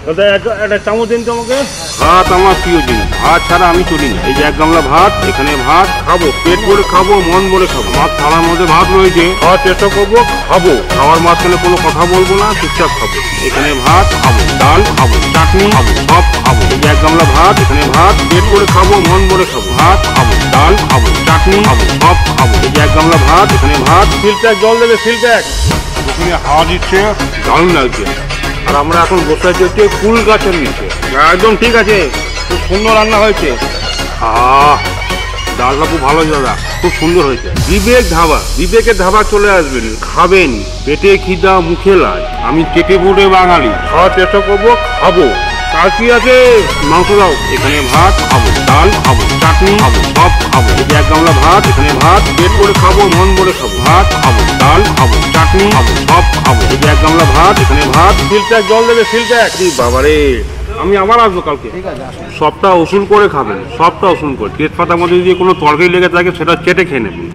একটা চামচ দিন তো আমাকে। ভাত আমার প্রিয় জিনিস, ভাত ছাড়া আমি চলি না। এই যে 1 গামলা ভাত, এখানে ভাত খাবো, পেট ভরে খাবো, মন ভরে খাবো। আমার থালার মধ্যে ভাত রয়েছে, খাওয়ার চেষ্টা করবো, খাবো। খাওয়ার মাঝখানে কোনো কথা বলবো না, চুপচাপ খাবো। এখানে ভাত খাবো, ডাল খাবো, চাটনি খাবো, সব খাবো। এই যে 1 গামলা ভাত, এখানে ভাত, পেট ভরে খাবো, মন ভরে খাবো। ভাত খাবো, ডাল খাবো, চাটনি খাবো, সব খাবো। এই যে 1 গামলা ভাত, এখানে ভাত। সিলপ্যাক জল দেবে, সিলপ্যাক। ওখানে হাওয়া দিচ্ছে, দারুণ লাগছে। আর আমরা এখন বসে আছি হচ্ছে কুল গাছের নিচে। একদম ঠিক আছে, খুব সুন্দর রান্না হয়েছে। ডালটা খুব ভালো হয়েছে দাদা, খুব সুন্দর হয়েছে। বিবেকের ধাবা চলে আসবেন, খাবেন, পেটে খিদা মুখে লাজ। আমি কেটে ফুটে বাঙালি, খাওয়ার চেষ্টা করবো, খাবো। আর কি আছে? মাংস দাও। এখানে ভাত খাবো, ডাল খাবো, চাটনি খাবো, সব খাবো। এই যে 1 গামলা ভাত, এখানে ভাত, পেট করে খাবো, মন ভরে খাবো। ভাত খাবো, ডাল খাবো, চাটনি খাবো, সব খাবো। এই যে 1 গামলা ভাত, এখানে ভাত। সিলপ্যাক জল দেবে, সিলপ্যাক। বাবারে, আমি আবার আসবো কালকে। সবটা উসুল করে খাবেন, সবটা উসুল করে। তেজপাতার মধ্যে যদি কোনো তরকারি লেগে থাকে সেটা চেটে খেয়ে নেবেন।